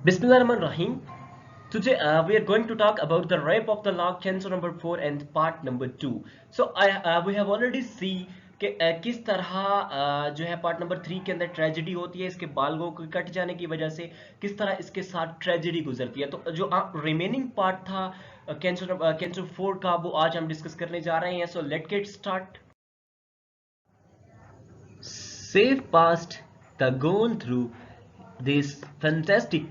Bismillahirrahmanirrahim. Today we are going to talk about the rape of the lock, cancer number 4 and part number 2. So we have already see कि किस तरह जो है part number 3 के अंदर tragedy होती है इसके बालों के कट जाने की वजह से, किस तरह इसके साथ ट्रेजेडी गुजरती है। तो जो रिमेनिंग पार्ट था कैंसर 4 का, वो आज हम डिस्कस करने जा रहे हैं। So let get start. Safe past the gone through this fantastic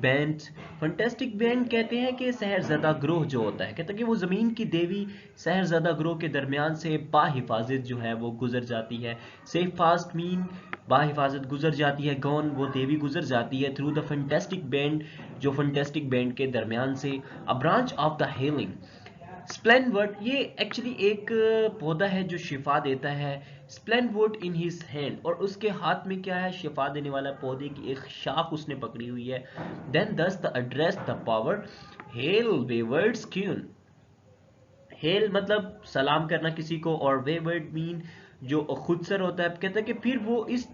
band कहते हैं कि सहरज़दा ग्रोह जो होता है, कहते हैं कि वो ज़मीन की देवी सहरज़दा ग्रोह के दरमियान से बाहिफाजत जो है वो गुजर जाती है। सेफ फास्ट मीन बाहिफाजत गुजर जाती है, गॉन वो देवी गुजर जाती है थ्रू द फंटेस्टिक बैंड, जो फंटेस्टिक बैंड के दरमियान से। A branch of the healing splendour, ये एक्चुअली एक पौधा है जो शिफा देता है। स्प्लेनवर्ड इन हिज हैंड, और उसके हाथ में क्या है? शिफा देने वाला पौधे की एक शाख उसने पकड़ी हुई है। Then thus the address the power hail wayward queen. Hail मतलब सलाम करना किसी को, और वेवर्ड मीन जो खुद सर होता है। कहता है कि फिर वो इस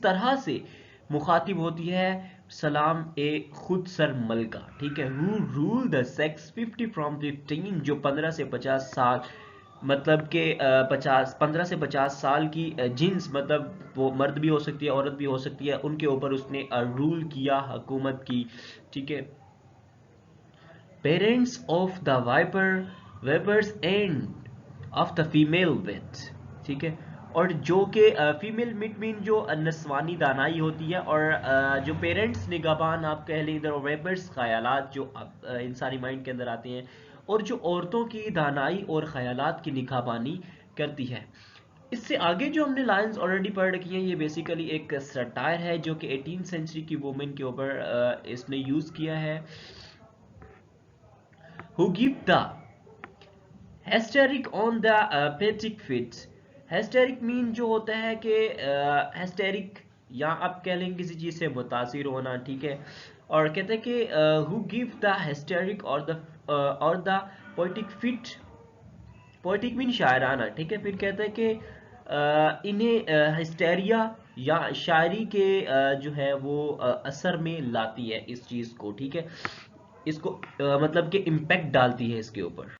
तरह से मुखातिब होती है सलाम ए खुद सर मलका, ठीक है। Who rule the sex 50 from 15, जो 15 से 50 साल, मतलब के 15 से 50 साल की जिन्स, मतलब वो मर्द भी हो सकती है औरत भी हो सकती है, उनके ऊपर उसने रूल किया, हुकूमत की, ठीक है। Parents of the vipers and of the female with, ठीक है। और जो कि फीमेल मिट मीन जो नस्वानी दानाई होती है, और जो पेरेंट्स निगहबान आप कह लें इधर, वेपर्स ख्यालात जो इंसानी माइंड के अंदर आते हैं, और जो औरतों की दानाई और ख्यालात की निगहबानी करती है। इससे आगे जो हमने लाइंस ऑलरेडी पढ़ रखी हैं, ये बेसिकली एक सटायर है जो कि 18th सेंचुरी की वुमेन के ऊपर इसने यूज़ किया है। Who give the hysteric on the petty fit। hysteric mean जो होता है कि hysteric, या आप कह लेंगे किसी चीज़ से मुतासिर होना, ठीक है। और कहते हैं कि who give the hysteric और the poetic fit। Poetic mean शायराना, ठीक है। फिर कहता है कि इन्हें हिस्टेरिया या शायरी के जो है वो असर में लाती है इस चीज़ को, ठीक है। इसको मतलब कि इम्पैक्ट डालती है इसके ऊपर।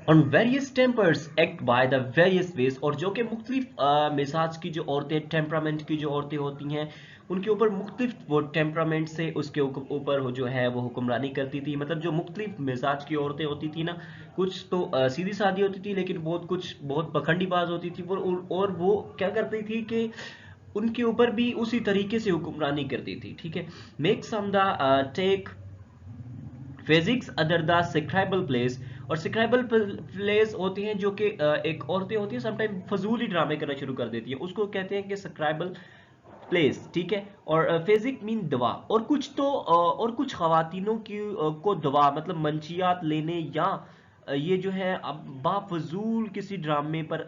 On various tempers act by the various ways, और जो कि मुख्तलिफ मिजाज की जो औरतें, टेम्परामेंट की जो औरतें होती हैं, उनके ऊपर मुख्तलिफ वो टेम्परामेंट से उसके ऊपर वो जो है वो हुक्मरानी करती थी। मतलब जो मुख्तलिफ मिजाज की औरतें होती थी ना, कुछ तो सीधी सादी होती थी, लेकिन बहुत पखंडीबाज होती थी वो, और वो क्या करती थी कि उनके ऊपर भी उसी तरीके से हुक्मरानी करती थी, ठीक है। Make some the tech physics other the scribal place, और स्क्राइबल प्लेस होती हैं जो कि एक औरतें होती हैं समटाइम फजूल ही ड्रामे करना शुरू कर देती हैं, उसको कहते हैं कि स्क्राइबल प्लेस, ठीक है। और फिजिक मीन दवा, और और कुछ खवातीनों की को दवा मतलब मंशियात लेने, या ये जो है अब बाफजूल किसी ड्रामे पर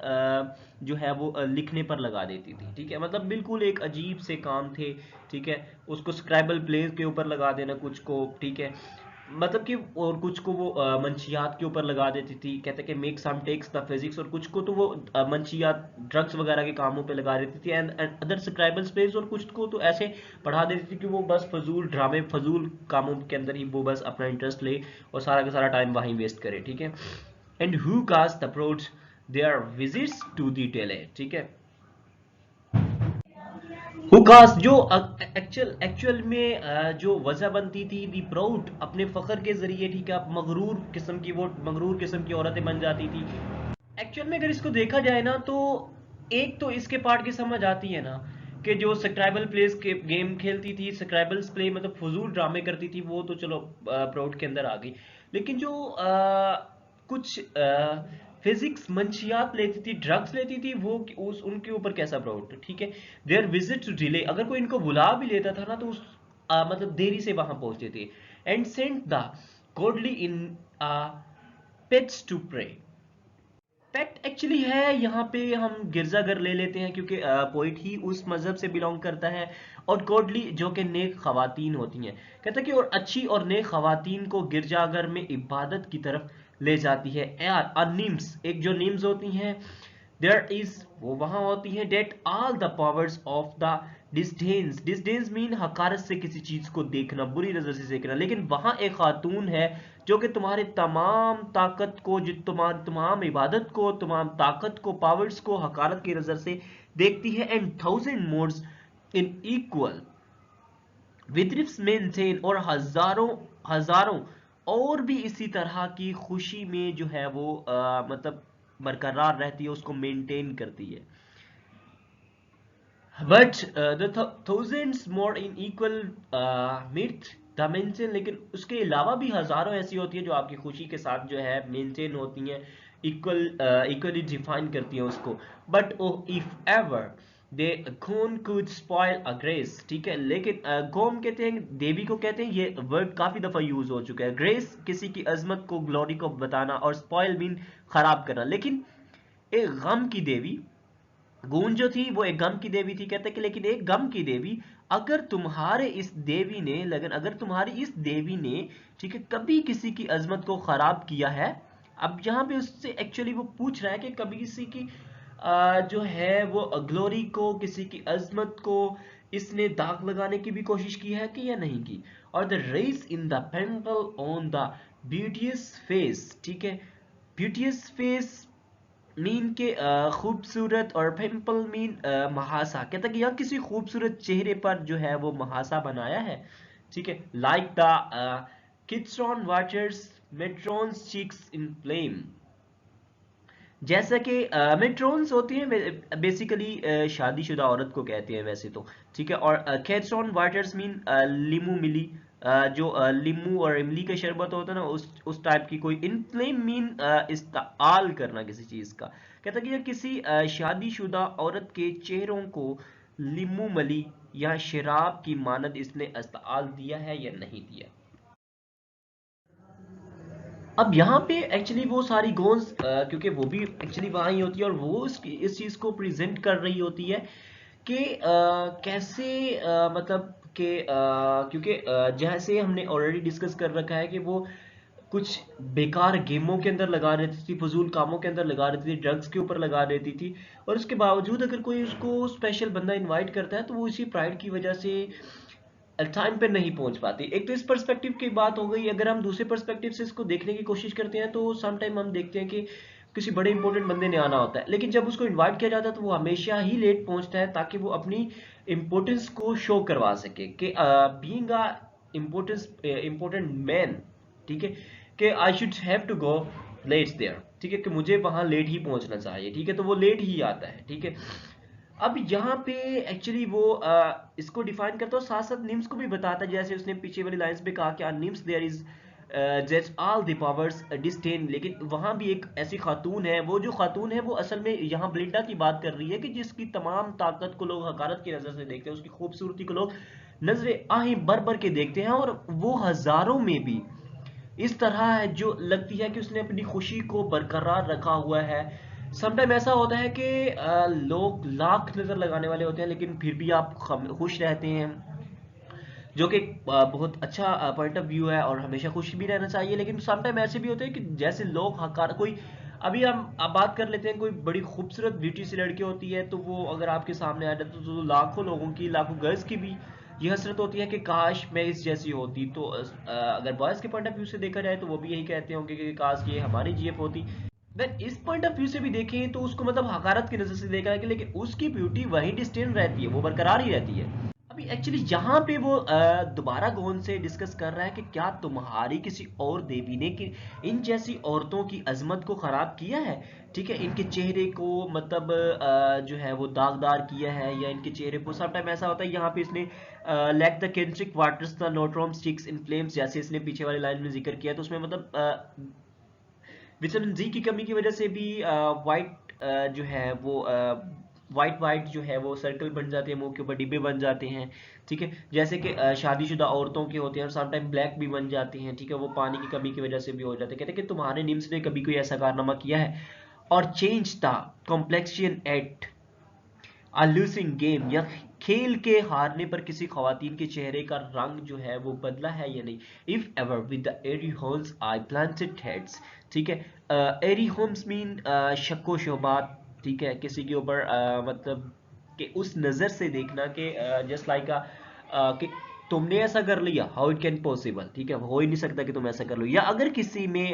जो है वो लिखने पर लगा देती थी, ठीक है। मतलब बिल्कुल एक अजीब से काम थे, ठीक है। उसको स्क्राइबल प्लेस के ऊपर लगा देना कुछ को, ठीक है। मतलब कि और कुछ को वो मंशियात के ऊपर लगा देती थी, कहते कि make some takes the physics, और कुछ को तो वो मंशियात ड्रग्स वगैरह के कामों पे लगा देती थी, एंड अदर स्क्राइबल स्पेस, और कुछ को तो ऐसे पढ़ा देती थी कि वो बस फजूल ड्रामे, फजूल कामों के अंदर ही वो बस अपना इंटरेस्ट ले और सारा का सारा टाइम वहीं वेस्ट करे, ठीक है। And who cast approach their visits to the tale, ठीक है। हुकास जो एक्चुअल में जो वजह बनती थी दी प्राउड, अपने फखर के जरिए, ठीक है। मगरूर किस्म की औरतें बन जाती थी। एक्चुअल में अगर इसको देखा जाए ना, तो एक तो इसके पार्ट की समझ आती है ना, कि जो स्क्राइबल प्लेस के गेम खेलती थी, स्क्राइबल्स प्ले मतलब फजूल ड्रामे करती थी, वो तो चलो प्राउड के अंदर आ गई। लेकिन जो कुछ फिजिक्स मंशियात लेती थी, ड्रग्स लेती थी, वो उस उनके ऊपर कैसा प्राउड, ठीक है। देयर विजिट डिले, अगर कोई इनको बुला भी लेता था ना, तो उस मतलब देरी से वहां पहुंचते थे। And sent the godly in pets to pray. Fact actually है, यहाँ पे हम गिरजाघर ले लेते हैं क्योंकि पोइट ही उस मजहब से बिलोंग करता है। और गॉडली जो कि नेक खवातीन होती हैं, कहता है कि और अच्छी और नेक खवातीन को गिरजाघर में इबादत की तरफ ले जाती है। यार निम्स, एक जो निम्स होती हैं, देयर इज वो वहां होती है that all the powers of the disdains, disdains mean हकारत से किसी चीज को देखना, बुरी नजर से देखना, लेकिन वहां एक खातून है जो कि तुम्हारी तमाम ताकत को, जो तुम्हारी तमाम इबादत को, तमाम ताकत को, पावर्स को हकारत की नजर से देखती है, and thousand modes in equal विद्रिफ्स मेंटेन, और हजारों हजारों और भी इसी तरह की खुशी में जो है वो मतलब बरकरार रहती है, उसको मेंटेन करती है। But the thousands more in equal myth the maintain, लेकिन उसके अलावा भी हजारों ऐसी होती है जो आपकी खुशी के साथ जो है मेंटेन होती हैं, इक्वल इक्वली डिफाइन करती हैं उसको। बट इफ एवर दे खून कुड स्पॉइल अ ग्रेस, ठीक है, लेकिन गोम कहते हैं देवी को, कहते हैं, ये वर्ड काफी दफा यूज हो चुका है। ग्रेस किसी की अजमत को, ग्लोरी को बताना, और स्पॉइल मीन खराब करना। लेकिन एक गम की देवी, गूंज जो थी वो एक गम की देवी थी, कहते कि लेकिन एक गम की देवी, अगर तुम्हारे इस देवी ने, लेकिन अगर तुम्हारी इस देवी ने, ठीक है, कभी किसी की अजमत को खराब किया है। अब यहाँ पे उससे एक्चुअली वो पूछ रहा है कि कभी किसी की जो है वो ग्लोरी को, किसी की अजमत को इसने दाग लगाने की भी कोशिश की है कि या नहीं की। और द रेस इन द पेंपल ऑन द ब्यूटियस फेस, ठीक है, ब्यूटियस फेस मीन के खूबसूरत, और पिंपल मीन महासा, कहता कि यहाँ किसी खूबसूरत चेहरे पर जो है वो महासा बनाया है, ठीक है, like the citron waters matrons cheeks in flame, जैसा कि मेट्रॉन्स होती हैं बेसिकली शादीशुदा औरत को कहते हैं वैसे तो, ठीक है, और कैट्सॉन वाटर्स मीन लीमू मिली, जो लीमू और इमली का शरबत होता है ना, उस टाइप की कोई। इनफ्लेम मीन इस्तेमाल करना किसी चीज का, कहता कि ये किसी शादीशुदा औरत के चेहरों को लीमू मली या शराब की मानद इसने इस्तेमाल दिया है या नहीं दिया। अब यहाँ पे एक्चुअली वो सारी गोन्स क्योंकि वो भी एक्चुअली वहाँ ही होती है, और वो इस चीज़ को प्रेजेंट कर रही होती है कि कैसे मतलब कि क्योंकि जैसे हमने ऑलरेडी डिस्कस कर रखा है कि वो कुछ बेकार गेमों के अंदर लगा देती थी, फजूल कामों के अंदर लगा देती थी, ड्रग्स के ऊपर लगा देती थी, और उसके बावजूद अगर कोई उसको स्पेशल बंदा इनवाइट करता है तो वो इसी प्राइड की वजह से टाइम पे नहीं पहुंच पाती। एक तो इस पर्सपेक्टिव की बात हो गई। अगर हम दूसरे पर्सपेक्टिव से इसको देखने की कोशिश करते हैं तो सम टाइम हम देखते हैं कि किसी बड़े इंपॉर्टेंट बंदे ने आना होता है, लेकिन जब उसको इनवाइट किया जाता है तो वो हमेशा ही लेट पहुंचता है, ताकि वो अपनी इंपॉर्टेंस को शो करवा सके कि बीइंग अ इम्पोर्टेंट मैन, ठीक है, कि I should have to go late there, ठीक है, कि मुझे वहां लेट ही पहुंचना चाहिए, ठीक है, तो वो लेट ही आता है, ठीक है। अब यहाँ पे एक्चुअली वो इसको डिफाइन करता है, साथ साथ निम्स को भी बताता है, जैसे उसने पीछे वाली लाइंस में कहा कि nymphs there is jets all the powers disdain, लेकिन वहां भी एक ऐसी खातून है। वो जो खातून है वो असल में यहाँ ब्लिंडा की बात कर रही है कि जिसकी तमाम ताकत को लोग हकारत की नजर से देखते हैं, उसकी खूबसूरती को लोग नजरे आहें भर भर के देखते हैं, और वो हजारों में भी इस तरह है जो लगती है कि उसने अपनी खुशी को बरकरार रखा हुआ है। समटाइम ऐसा होता है कि लोग लाख नजर लगाने वाले होते हैं, लेकिन फिर भी आप खुश रहते हैं, जो कि बहुत अच्छा पॉइंट ऑफ व्यू है, और हमेशा खुश भी रहना चाहिए। लेकिन समटाइम ऐसे भी होते हैं कि जैसे लोग हकार कोई, अभी हम अब बात कर लेते हैं, कोई बड़ी खूबसूरत ब्यूटी सी लड़की होती है, तो वो अगर आपके सामने आ जाए तो लाखों लोगों की, लाखों गर्ल्स की भी ये हसरत होती है कि काश मैं इस जैसी होती। तो अगर बॉयज के पॉइंट ऑफ व्यू से देखा जाए तो वो भी यही कहते होंगे कि काश ये हमारी जीएफ होती। देन इस पॉइंट ऑफ व्यू से भी देखें तो उसको मतलब हकारत की नजर से देखा है कि लेकिन उसकी ब्यूटी वहीं डिस्टेंट रहती है, वो बरकरार ही रहती है। अभी एक्चुअली यहाँ पे वो दोबारा गोन से डिस्कस कर रहा है कि क्या तुम्हारी किसी और देवी ने कि इन जैसी औरतों की अजमत को खराब किया है, ठीक है, इनके चेहरे को मतलब जो है वो दागदार किया है, या इनके चेहरे को सब टाइम ऐसा होता है। यहाँ पे इसने like the citric waters the नोट्रोम स्टिक्स इन फ्लेम्स, जैसे इसने पीछे वाली लाइन में जिक्र किया, तो उसमें मतलब विटामिन जी की कमी की वजह से भी वाइट जो है वो वाइट वाइट जो है वो सर्कल बन जाते हैं, मुंह के ऊपर डिब्बे बन जाते हैं, ठीक है, जैसे कि शादीशुदा औरतों के होते हैं, और समटाइम ब्लैक भी बन जाते हैं, ठीक है, वो पानी की कमी की वजह से भी हो जाते हैं। कहते हैं कि तुम्हारे निम्स ने कभी कोई ऐसा कारनामा किया है, और change the complexion at a losing game, या खेल के हारने पर किसी खवातीन के चेहरे का रंग जो है वो बदला है या नहीं। If ever with the airy homes I planted heads, ठीक है, एरी होम्स मीन शक्को शोबात, ठीक है, किसी के ऊपर मतलब कि उस नज़र से देखना कि जस्ट लाइक कि तुमने ऐसा कर लिया, हाउ इट कैन पॉसिबल, ठीक है, हो ही नहीं सकता कि तुम ऐसा कर लो। या अगर किसी में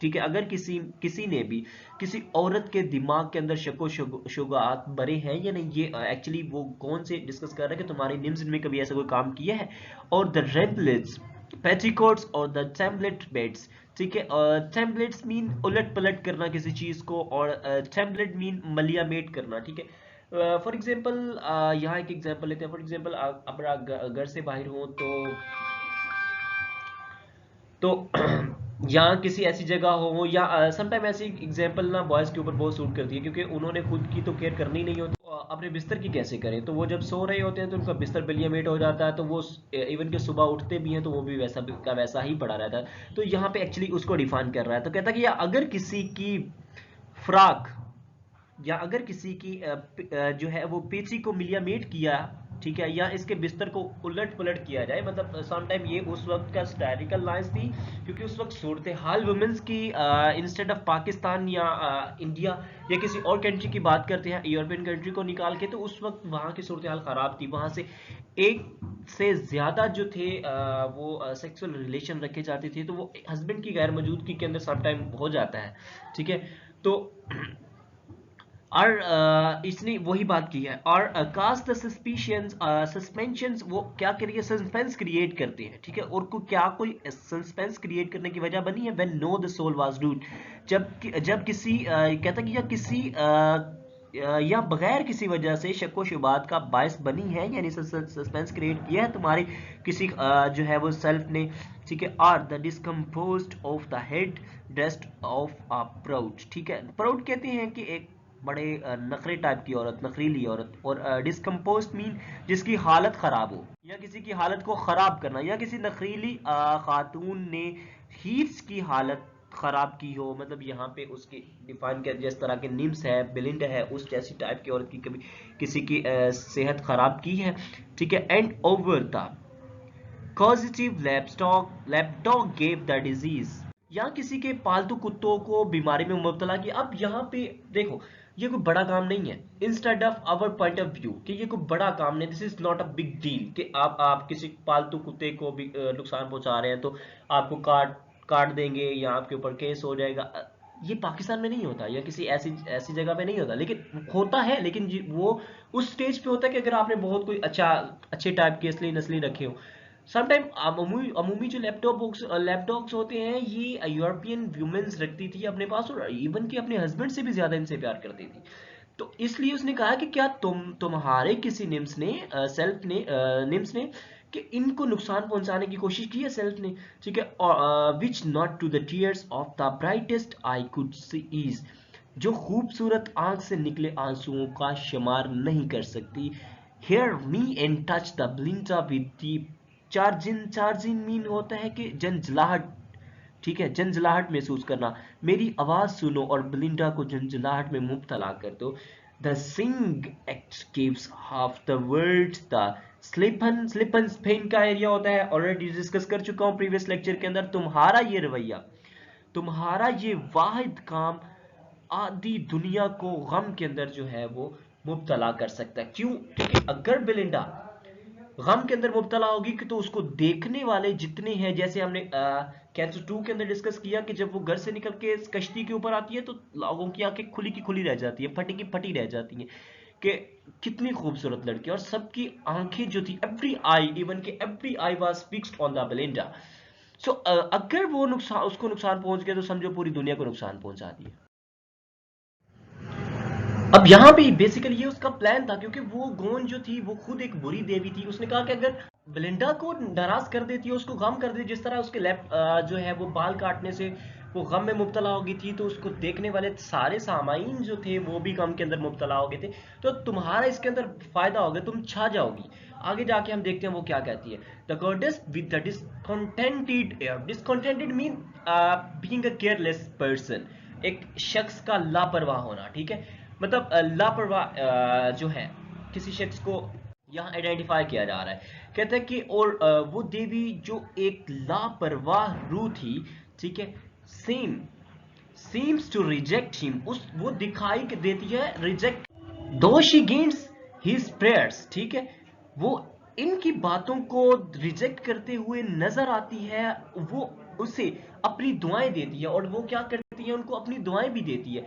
ठीक है, अगर किसी किसी ने भी किसी औरत के दिमाग के अंदर शको शुगात भरे हैं या नहीं, ये एक्चुअली वो कौन से डिस्कस कर रहा है कि तुम्हारे निम्स में कभी ऐसा कोई काम किया है। और द रेबलेट्स, पेटिकोट्स और द टेम्पलेट बेड्स, ठीक है, टेम्पलेट्स मीन उलट पलट करना किसी चीज को, और टेम्पलेट मीन मलियामेट करना, ठीक है। फॉर एग्जांपल यहाँ एक एग्जांपल लेते हैं। फॉर एग्जांपल अगर आप घर से बाहर हो तो यहाँ किसी ऐसी जगह हो, या समटाइम ऐसी एग्जांपल ना बॉयज के ऊपर बहुत सूट करती है, क्योंकि उन्होंने खुद की तो केयर करनी नहीं होती, अपने बिस्तर की कैसे करें। तो वो जब सो रहे होते हैं तो उनका बिस्तर बिलियमेट हो जाता है, तो वो इवन के सुबह उठते भी हैं तो वो भी वैसा का वैसा ही पड़ा रहता है। तो यहाँ पे एक्चुअली उसको डिफाइन कर रहा है, तो कहता है कि या अगर किसी की फ्रॉक, या अगर किसी की जो है वो पेची को मिलियामेट किया, ठीक है, या इसके बिस्तर को उलट पुलट किया जाए, मतलब सम टाइम ये उस वक्त का स्टैटिकल लाइन्स थी, क्योंकि उस वक्त सूरत हाल वुमेन्स की इंस्टेड ऑफ पाकिस्तान या इंडिया या किसी और कंट्री की बात करते हैं, यूरोपियन कंट्री को निकाल के, तो उस वक्त वहाँ की सूरत हाल ख़राब थी। वहाँ से एक से ज़्यादा जो थे वो सेक्सुअल रिलेशन रखे जाते थे, तो वो हस्बैंड की गैर मौजूदगी के अंदर सम टाइम हो जाता है, ठीक है। तो और इसने वही बात की है। और कास्ट द सस्पिशंस, सस्पेंशंस, वो क्या करिए, सस्पेंस क्रिएट करते हैं, ठीक है। और को क्या कोई सस्पेंस क्रिएट करने की वजह बनी है, when no the soul was root, जब किसी कहता कि या किसी या बगैर किसी वजह से शक्को शुबात का बायस बनी है, यानी सस्पेंस क्रिएट किया है तुम्हारे किसी जो है वो सेल्फ ने, ठीक है। Are the discomposed of the head dressed of a proud, ठीक है। प्राउड कहते हैं कि एक बड़े नखरे टाइप की औरत, नखरीली औरत। और डिस्कम्पोज्ड मीन जिसकी हालत खराब हो, या किसी की हालत को खराब करना, या किसी नखरीली खातून ने हीट्स की हालत खराब की हो, मतलब यहाँ पे उसकी डिफाइन कर, जिस तरह के निम्स है, बिलिंड है, उस जैसी टाइप की औरत की कभी किसी की सेहत खराब की है, ठीक है। And over the causative lapdog gave the disease, या किसी के पालतू कुत्तों को बीमारी में मुब्तला किया। अब यहाँ पे देखो, ये कोई बड़ा काम नहीं है, instead of our point of view कि ये कोई बड़ा काम नहीं, this is not a big deal कि आप किसी पालतू कुत्ते को भी नुकसान पहुंचा रहे हैं तो आपको काट काट देंगे या आपके ऊपर केस हो जाएगा। ये पाकिस्तान में नहीं होता, या किसी ऐसी ऐसी जगह पे नहीं होता, लेकिन होता है, लेकिन वो उस स्टेज पे होता है कि अगर आपने बहुत कोई अच्छे टाइप के असली नस्ली रखे हो। समटाइम अमूमी जो लैपटॉप्स होते हैं, ये यूरोपियन वुमेन्स रखती थी अपने पास, और इवन कि अपने हस्बैंड से भी ज्यादा इनसे प्यार करती थी। तो इसलिए उसने कहा कि क्या तुम्हारे किसी निम्स ने सेल्फ ने निम्स ने कि इनको नुकसान पहुंचाने की कोशिश की है सेल्फ ने, ठीक है। और which not to the tears of the brightest I could sees, जो खूबसूरत आंख से निकले आंसुओं का शुमार नहीं कर सकती। Hear me and touch the Belinda with the chagrin mean होता है कि जंजलाहट, ठीक है, जंजलाहट महसूस करना। मेरी आवाज सुनो और ब्लिंडा को जंजलाहट में मुब्तला कर दो। The sing act gives half the words the slipping spleen का एरिया होता है, ऑलरेडी डिस्कस कर चुका हूं प्रीवियस लेक्चर के अंदर। तुम्हारा ये रवैया, तुम्हारा ये वाहिद काम आधी दुनिया को गम के अंदर जो है वो मुब्तला कर सकता है। क्यों, ठीक है, अगर बिलिंडा गम के अंदर मुब्तला होगी कि तो उसको देखने वाले जितने हैं, जैसे हमने कैंसर 2 के अंदर डिस्कस किया कि जब वो घर से निकल के कश्ती के ऊपर आती है तो लोगों की आंखें खुली की खुली रह जाती है, फटी की फटी रह जाती हैं कि कितनी खूबसूरत लड़की। और सबकी आंखें जो थी, एवरी आई, इवन के every eye was fixed on the Belinda. So अगर वो नुकसान, उसको नुकसान पहुंच गया तो समझो पूरी दुनिया को नुकसान पहुंचा दिया। अब यहाँ पे बेसिकली ये उसका प्लान था, क्योंकि वो गोन जो थी वो खुद एक बुरी देवी थी। उसने कहा कि अगर बेलिंडा को नाराज कर देती है, उसको गम कर देती, जिस तरह उसके जो है वो बाल काटने से वो गम में मुब्तला हो गई थी, तो उसको देखने वाले सारे सामाइन जो थे वो भी गम के अंदर मुब्तला हो गए थे। तो तुम्हारा इसके अंदर फायदा होगा, तुम छा जाओगी। आगे जाके हम देखते हैं वो क्या कहती है। The goddess with the discontented air, discontented mean being a careless person, एक शख्स का लापरवाह होना, ठीक है। मतलब लापरवाह जो है किसी शख्स को यहाँ आइडेंटिफाई किया जा रहा है। कहते हैं कि और वो देवी जो एक लापरवाह रूह थी, ठीक है, same seems to reject him, उस वो दिखाई देती है रिजेक्ट, दो शी गेन्स हिज प्रेयर्स, ठीक है, वो इनकी बातों को रिजेक्ट करते हुए नजर आती है, वो उसे अपनी दुआएं देती है, और वो क्या करती है, उनको अपनी दुआएं भी देती है।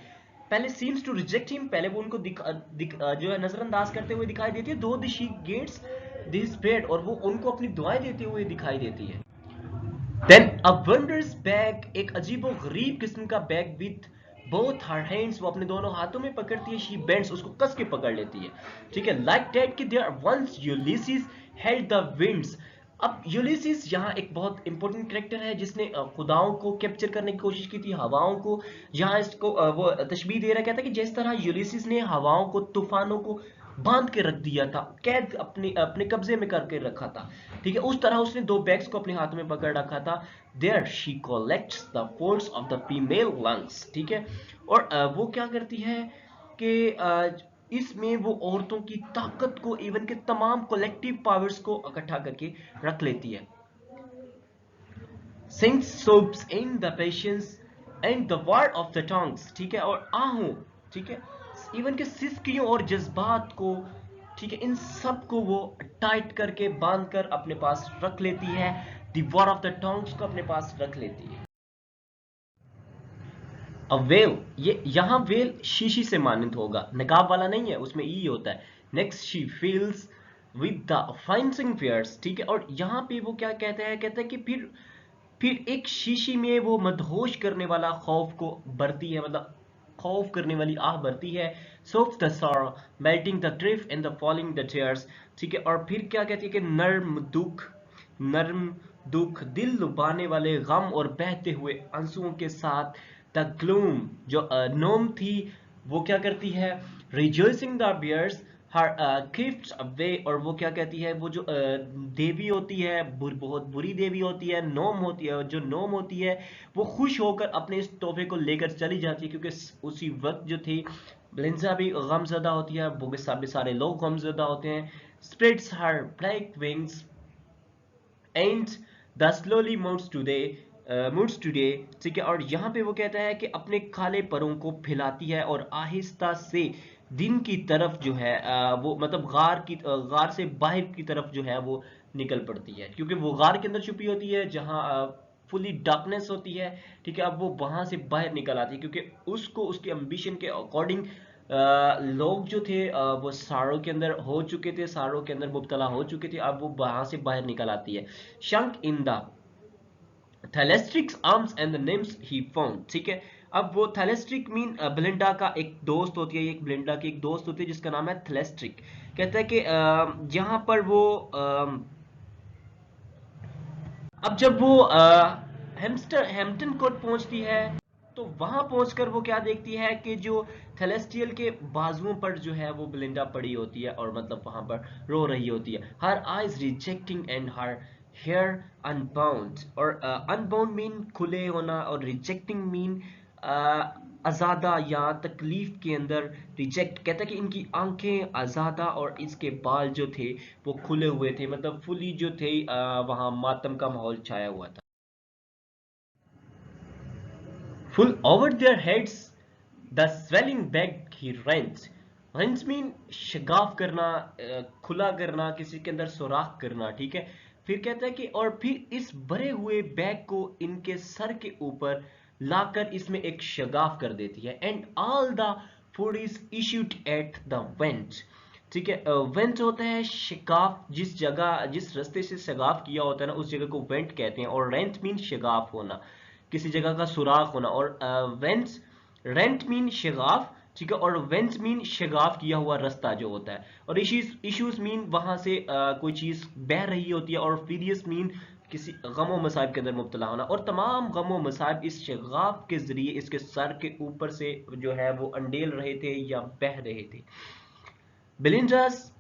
पहले सीम्स टू रिजेक्ट हिम, पहले वो उनको जो है नजरअंदाज करते हुए दिखाई देती है, दो शी गेट्स दिस प्रेयर, और वो उनको अपनी दुआएं देते हुए दिखाई देती है। देन अ वंडरस बैग, एक अजीबो गरीब किस्म का bag with both her hands, वो अपने दोनों हाथों में पकड़ती है, शी बेंड्स, उसको कस के पकड़ लेती है, ठीक है, लाइक दैट कि there once Ulysses held the winds. अब यूलिसिस यहाँ एक बहुत इंपॉर्टेंट कैरेक्टर है जिसने खुदाओं को कैप्चर करने की कोशिश की थी, हवाओं को, यहाँ इसको वो तशबीह दे रहा, कहता है कि जिस तरह यूलिसिस ने हवाओं को, तूफानों को बांध के रख दिया था, कैद अपने अपने कब्जे में करके रखा था, ठीक है, उस तरह उसने दो बैग्स को अपने हाथ में पकड़ रखा था। There she collects the force of the female lungs, ठीक है, और वो क्या करती है कि इसमें वो औरतों की ताकत को, इवन के तमाम कलेक्टिव पावर्स को इकट्ठा करके रख लेती है। Sinks soaps in the patience and the word of the tongues, ठीक है, और आहू, ठीक है, इवन के सिसकियों और जज्बात को, ठीक है, इन सब को वो टाइट करके बांध कर अपने पास रख लेती है, the word of the tongues को अपने पास रख लेती है। अब वेल, ये यहाँ वेल शीशी से मानित होगा, नकाब वाला नहीं है, उसमें ई होता है। Next she feels with the fainting fears, ठीक है, और यहाँ पे वो क्या कहते हैं, कहते हैं कि फिर एक शीशी में वो मदहोश करने वाला खौफ को भरती है, मतलब खौफ करने वाली आह भरती है। Soft the sorrow melting the grief and the falling the tears, ठीक है, और फिर क्या कहती है कि नर्म दुख, दिल लुभाने वाले गम और बहते हुए आंसुओं के साथ द ग्लूम, जो नोम थी, वो क्या करती है, rejoicing the bears her gifts away, और वो क्या कहती है, वो जो देवी होती है, बहुत बुरी देवी होती है, नोम होती है, जो नोम होती है, वो खुश होकर अपने इस तोहफे को लेकर चली जाती है, क्योंकि उसी वक्त जो थी ब्लिंजा भी गमजदा होती है, वो सारे लोग गमजदा होते हैं। Spreads her black wings and the slowly moves today, ठीक है, और यहाँ पे वो कहता है कि अपने काले परों को फैलाती है और आहिस्ता से दिन की तरफ जो है वो मतलब गार से बाहर की तरफ जो है वो निकल पड़ती है, क्योंकि वो गार के अंदर छुपी होती है जहाँ फुली डार्कनेस होती है, ठीक है, अब वो वहां से बाहर निकल आती है, क्योंकि उसको उसके एम्बिशन के अकॉर्डिंग लोग जो थे वो सारों के अंदर हो चुके थे, सारों के अंदर मुब्तला हो चुके थे, अब वो वहां से बाहर निकल आती है। Sunk in the Thalestris arms and the nymphs he found, ठीक है, अब वो थैलेस्ट्रिक मीन ब्लिंडा का एक दोस्त होती है, एक ब्लिंडा की एक दोस्त होती है जिसका नाम है थैलेस्ट्रिक, कहता है कि जहां पर वो अब जब वो हैम्पटन कोर्ट पहुंचती है, तो वहां पहुंचकर वो क्या देखती है कि जो थेलेस्टियल के बाजुओं पर जो है वो ब्लिंडा पड़ी होती है, और मतलब वहां पर रो रही होती है, her eyes rejecting and her hair unbound, और अनबाउंड मीन खुले होना, और रिजेक्टिंग मीन आज़ादा या तकलीफ के अंदर, रिजेक्ट कहता है कि इनकी आंखें आज़ादा और इसके बाल जो थे वो खुले हुए थे, मतलब फुली जो थे वहां मातम का माहौल छाया हुआ था। Full over their heads the swelling bag he rent, rent mean शगाफ करना, खुला करना, किसी के अंदर सुराख करना, ठीक है, फिर कहता है कि और फिर इस भरे हुए बैग को इनके सर के ऊपर लाकर इसमें एक शगाफ कर देती है, and all the food is issued at the went, ठीक है, वेंट होता है शिगाफ, जिस जगह जिस रास्ते से शगाफ किया होता है ना, उस जगह को वेंट कहते हैं, और रेंट मीन शगाफ होना, किसी जगह का सुराख होना, और वेंट्स रेंट मीन शगाफ, ठीक है, और वेंट्स मीन शगाफ किया हुआ रास्ता जो होता है, और इश्यूज मीन वहां से कोई चीज बह रही होती है, और फीरियस मीन किसी गमो मसाइब के अंदर मुब्तला होना, और तमाम गमो मसाइब इस शगाफ के जरिए इसके सर के ऊपर से जो है वो अंडेल रहे थे या बह रहे थे। Belinda's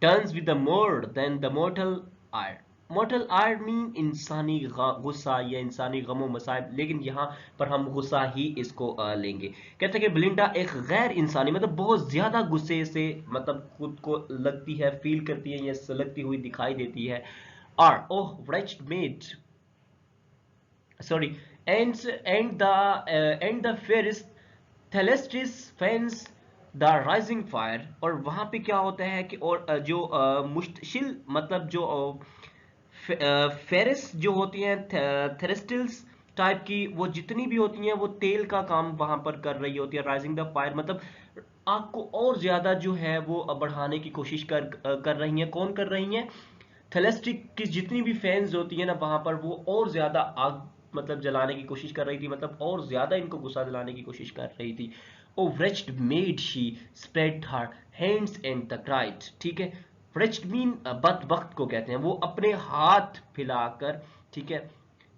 turns with the more than the mortal ire. Mortal ire mean इंसानी गुस्सा या इंसानी गमो मसाइब, लेकिन यहाँ पर हम गुस्सा ही इसको लेंगे। कहते हैं कि बेलिंडा एक गैर इंसानी मतलब बहुत ज्यादा गुस्से से मतलब खुद को लगती है, फील करती है या सलगती हुई दिखाई देती है। और oh wretched maid, sorry, and the fierce Thalestris fans the rising fire. और वहां पे क्या होता है कि और जो मुश्तिल मतलब जो फेरिस जो होती हैं थेरेस्टिल्स टाइप की, वो जितनी भी होती हैं वो तेल का काम वहां पर कर रही होती है। राइजिंग द फायर मतलब आग को और ज्यादा जो है वो बढ़ाने की कोशिश कर रही हैं। कौन कर रही हैं? थेलेस्टिक की जितनी भी फैंस होती है ना वहां पर, वो और ज्यादा आग मतलब जलाने की कोशिश कर रही थी, मतलब और ज्यादा इनको गुस्सा दिलाने की कोशिश कर रही थी। ओ wretched maid she spread her hands and the cried। ठीक है, wretched मीन बदबख्त को कहते हैं। वो अपने हाथ फैलाकर, ठीक है,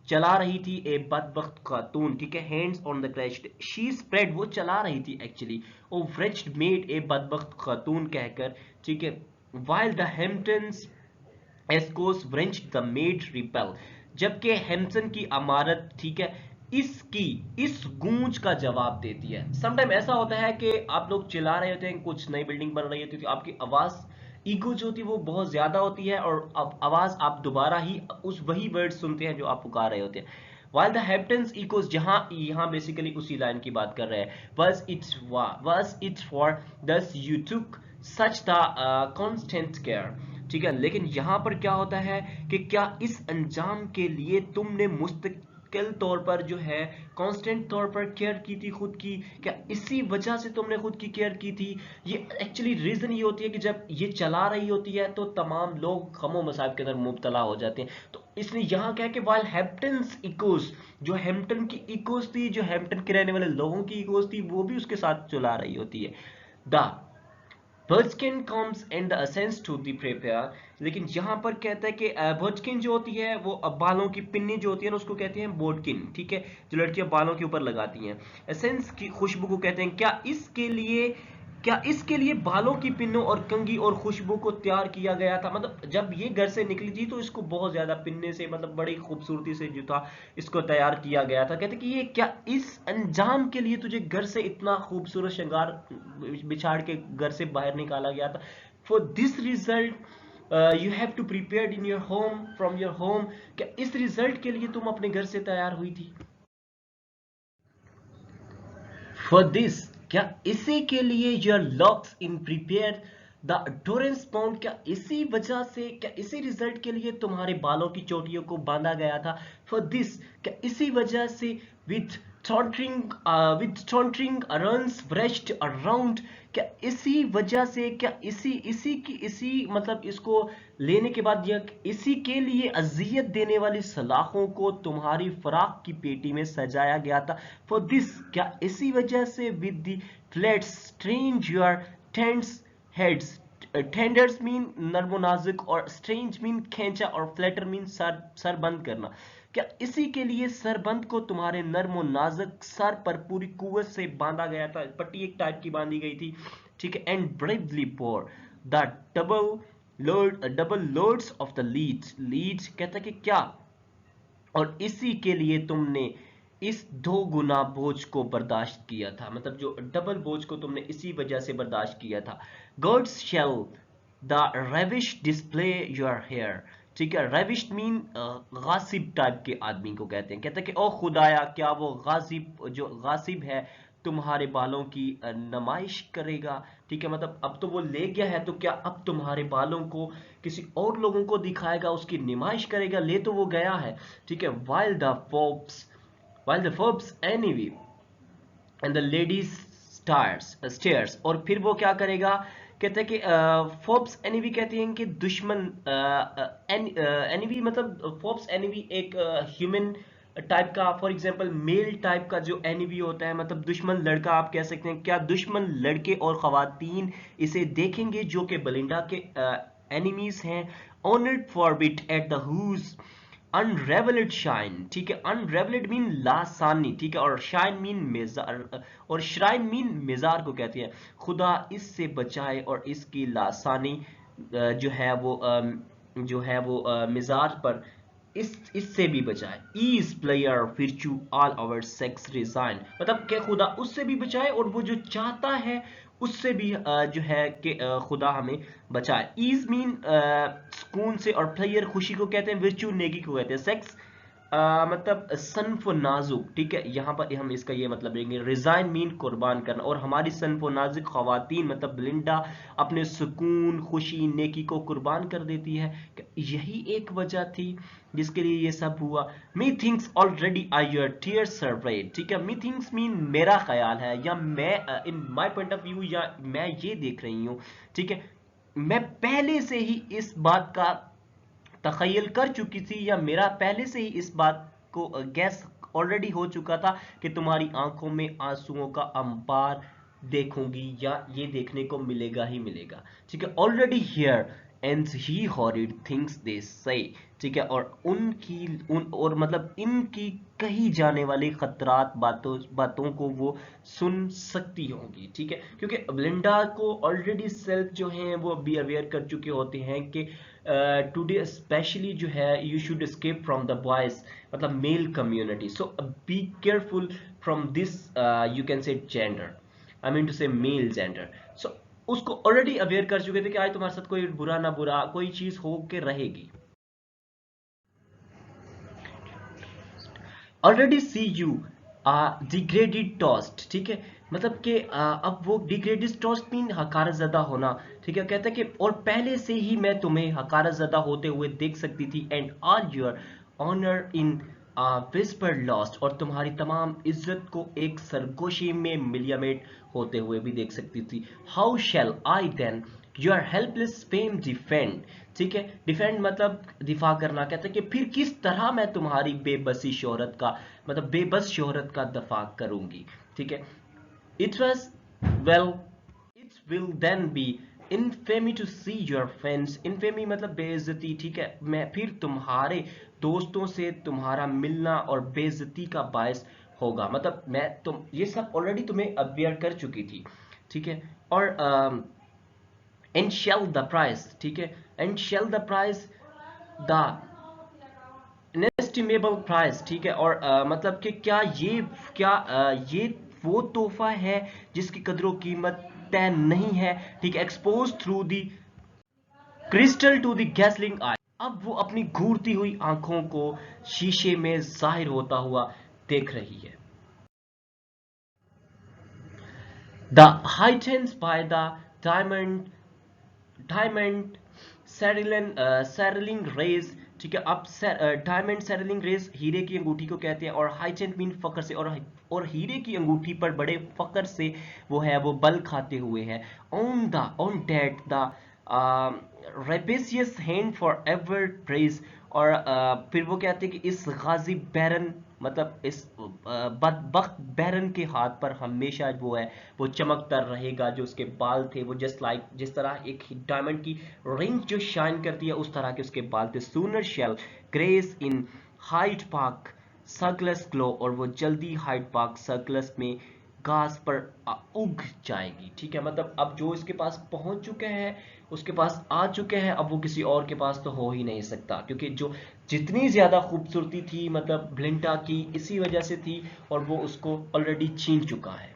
चला रही थी ए बदबख्त खातून, ठीक है, hands on the crest she spread, वो चला रही थी एक्चुअली। ओ wretched maid ए बदबख्त खातून कहकर, ठीक है, while the Hamptons एस्कोस व्रेंच द मेड रिपेल, जबकि हेम्सन की इमारत, ठीक है, इसकी इस गूंज का जवाब देती है। समटाइम ऐसा होता है कि आप लोग चिल्ला रहे होते हैं, कुछ नई बिल्डिंग बन रही होती है तो आपकी आवाज ईगो जो होती है वो बहुत ज्यादा होती है, और अब आवाज आप दोबारा ही उस वही वर्ड सुनते हैं जो आप पुकार रहे होते हैं। While the Hamptons echoes, जहां यहाँ बेसिकली उसी लाइन की बात कर रहे हैं, was it for thus you took such the constant care। ठीक है, लेकिन यहां पर क्या होता है कि क्या इस अंजाम के लिए तुमने मुस्तकिल तौर पर जो है कांस्टेंट तौर पर केयर की थी खुद की, क्या इसी वजह से तुमने खुद की केयर की थी? ये एक्चुअली रीजन ये होती है कि जब ये चला रही होती है तो तमाम लोग गमो मसाइब के अंदर मुब्तला हो जाते हैं। तो इसलिए यहाँ क्या है कि वाइल हैम्पटन्स इकोस, जो हैम्पटन की इकोस थी, जो हैम्पटन के रहने वाले लोगों की इकोस थी, वो भी उसके साथ चला रही होती है। The bird skin comes and the ascends to the prepare. लेकिन यहाँ पर कहता है कि बर्डस्किन जो होती है वो बालों की पिन्नी जो होती है ना उसको कहते हैं बोडकिन, ठीक है, जो लड़कियां बालों के ऊपर लगाती हैं। एसेंस की खुशबू को कहते हैं। क्या इसके लिए बालों की पिन्नों और कंघी और खुशबू को तैयार किया गया था? मतलब जब ये घर से निकली थी तो इसको बहुत ज्यादा पिन्ने से मतलब बड़ी खूबसूरती से जो था इसको तैयार किया गया था। कहते कि ये क्या इस अंजाम के लिए तुझे घर से इतना खूबसूरत श्रृंगार बिछाड़ के घर से बाहर निकाला गया था? For this result you have to prepare in your home from your home. क्या इस रिजल्ट के लिए तुम अपने घर से तैयार हुई थी? फॉर दिस, क्या इसी के लिए your locks in prepare the torrents pound, क्या इसी वजह से, क्या इसी रिजल्ट के लिए तुम्हारे बालों की चोटियों को बांधा गया था? फॉर दिस, क्या इसी वजह से विथ टॉन्टरिंग रन्स ब्रेस्ट अराउंड, क्या इसी वजह से, क्या इसी मतलब इसको लेने के बाद या इसी के लिए अजियत देने वाली सलाखों को तुम्हारी फराक की पेटी में सजाया गया था? फॉर दिस, क्या इसी वजह से with the fillets strained your tender heads, tenders mean नर्मो नाजुक, और स्ट्रेंज मीन खींचा, और फ्लैटर मीन सर बंद करना। क्या इसी के लिए सरबंद को तुम्हारे नर्मो नाजुक सर पर पूरी कुव्वत से बांधा गया था? पट्टी एक टाइप की बांधी गई थी, ठीक है। And bravely pour the double loads of the leads कहता है कि क्या, और इसी के लिए तुमने इस दो गुना बोझ को बर्दाश्त किया था, मतलब जो डबल बोझ को तुमने इसी वजह से बर्दाश्त किया था। Gods shall the ravish display your hair, ठीक है, रेविश मीन गासिब टाइप के आदमी को कहते हैं। कहते हैं कि ओ खुदाया, क्या वो गासिब जो गासिब है तुम्हारे बालों की नुमाइश करेगा? ठीक है, मतलब अब तो वो ले गया है तो क्या अब तुम्हारे बालों को किसी और लोगों को दिखाएगा, उसकी नुमाइश करेगा? ले तो वो गया है, ठीक है। while the forbes envy and the ladies stairs, और फिर वो क्या करेगा? कहते हैं कि फोर्ब्स एनिवी कहते हैं कि दुश्मन एनिवी, मतलब फोर्ब्स एनिवी एक ह्यूमन टाइप का, फॉर एग्जांपल मेल टाइप का जो एनिवी होता है, मतलब दुश्मन लड़का आप कह सकते हैं। क्या दुश्मन लड़के और खवातीन इसे देखेंगे जो कि बेलिंडा के एनिमीज हैं? Honoured for it at the whose unravelled shine, ठीक है, अनरेवल्ड मीन लासानी, ठीक है, और शाइन मीन मेजार, और श्राइन मीन मेजार को कहते हैं। खुदा इससे बचाए और इसकी लासानी जो है वो मेजार पर इससे भी बचाए। Ease player virtue all our sex resign, मतलब कि खुदा उससे भी बचाए और वो जो चाहता है उससे भी जो है कि खुदा हमें बचाए। ईज मीन सुकून से, और प्लेयर खुशी को कहते हैं, विर्चू नेकी को कहते हैं, सेक्स मतलब सनफो नाजुक, ठीक है, यहाँ पर हम इसका ये मतलब लेंगे। रिजाइन मीन कुर्बान करना, और हमारी सनफो नाजुक खवातीन मतलब ब्लिंडा अपने सुकून, खुशी, नेकी को कुर्बान कर देती है। यही एक वजह थी जिसके लिए ये सब हुआ। Methinks already I your tears served, ठीक है। मी थिंक्स मीन मेरा ख्याल है, या मैं इन माई पॉइंट ऑफ व्यू, या मैं ये देख रही हूँ, ठीक है। मैं पहले से ही इस बात का तखय्युल कर चुकी थी, या मेरा पहले से ही इस बात को गैस ऑलरेडी हो चुका था कि तुम्हारी आंखों में आंसुओं का अंबार देखूंगी, या ये देखने को मिलेगा ही मिलेगा, ठीक है। Already here and he horrid things they से, ठीक है। और और मतलब इनकी कही जाने वाली खतरात बातों को वो सुन सकती होंगी, ठीक है। क्योंकि ब्लिंडा को ऑलरेडी सेल्फ जो है वो बी अवेयर कर चुके होते हैं कि टुडे स्पेशली जो है you should escape from the boys, मतलब male community, so be careful from this you can say gender, I mean to say male gender. So उसको ऑलरेडी अवेयर कर चुके थे कि आज तुम्हारे साथ कोई बुरा ना बुरा कोई चीज हो के रहेगी। Already see you degraded toast, ठीक है। मतलब कि अब वो डिग्रेडेड टॉस्ट मीन हकारत ज़दा होना, ठीक है। कहता है कि और पहले से ही मैं तुम्हें हकारत ज़दा होते हुए देख सकती थी, and all your honour in whisper lost, और तुम्हारी तमाम इज्जत को एक सरगोशी में मिलियमेट होते हुए भी देख सकती थी। How shall I then your helpless fame defend, ठीक है। डिफेंड मतलब दिफा करना। कहते हैं कि फिर किस तरह मैं तुम्हारी बेबसी शोहरत का मतलब बेबस शोहरत का दफा करूंगी, ठीक है। It was well it will then be infamy to see your friends, infamy मतलब बेइज्जती, ठीक है। मैं फिर तुम्हारे दोस्तों से तुम्हारा मिलना और बेइज्जती का बायस होगा, मतलब मैं तुम ये सब ऑलरेडी तुम्हें अवेयर कर चुकी थी, ठीक है। और एंड शेल द प्राइस, ठीक है, and shall the price the inestimable price, ठीक है। और मतलब कि ये वो तोहफा है जिसकी कदरों कीमत तय नहीं है, ठीक है। Expose through the crystal to the gazing eye, अब वो अपनी घूरती हुई आंखों को शीशे में जाहिर होता हुआ देख रही है। The heightened by the diamond circling rays, ठीक है। अब डायमंड सेरलिंग रेज हीरे की अंगूठी को कहते हैं, और हाइटेंट मीन फकर से, और हीरे की अंगूठी पर बड़े फकर से वो है वो बल खाते हुए है। On that the rapacious hand for ever praise, और फिर वो कहते हैं कि इस गाजी बैरन मतलब इस बदबख्त बैरन के हाथ पर हमेशा वो है वो चमकता रहेगा। जो उसके बाल थे वो जस्ट लाइक जिस तरह एक डायमंड की रिंग जो शाइन करती है उस तरह के उसके बाल थे। सूनर शेल ग्रेस इन हाइड पार्क सर्कलस ग्लो, और वो जल्दी हाइड पार्क सर्कलस में घास पर उग जाएगी, ठीक है। मतलब अब जो इसके पास पहुंच चुके हैं उसके पास आ चुके हैं, अब वो किसी और के पास तो हो ही नहीं सकता, क्योंकि जो जितनी ज्यादा खूबसूरती थी मतलब ब्लिंटा की इसी वजह से थी, और वो उसको ऑलरेडी छीन चुका है।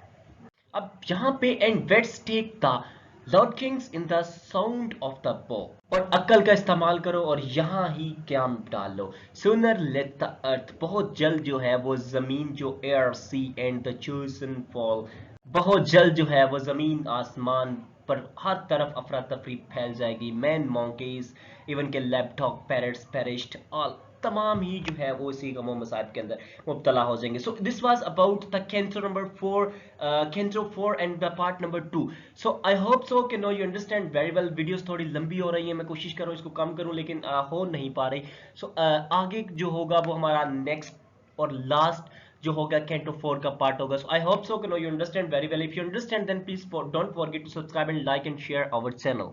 अब यहाँ पे and let's take the lord kings in the sound of the bow, और अक्ल का इस्तेमाल करो और यहाँ ही क्या डाल लो। सुनर लेट द अर्थ, बहुत जल्द जो है वो जमीन जो air sea and the chosen fall, बहुत जल्द जो है वो जमीन आसमान पर हर तरफ अफरा तफरी फैल जाएगी। मैन मॉन्कीज इवन के लैपटॉप पैरट्स पेरिश्ड ऑल, तमाम ही जो है वो इसी गमो मसाइब के अंदर मुब्तला हो जाएंगे। So this was about the canto number 4 canto 4 and the part number 2। So I hope so कि no you understand very well. Videos थोड़ी लंबी हो रही है, मैं कोशिश कर रहा हूँ इसको कम करूँ लेकिन हो नहीं पा रही। सो आगे जो होगा वो हमारा नेक्स्ट और लास्ट जो होगा कैंटो 4 का पार्ट होगा। सो आई होप सो कि no you understand very well. If you understand then please don't forget to subscribe and like and share our channel.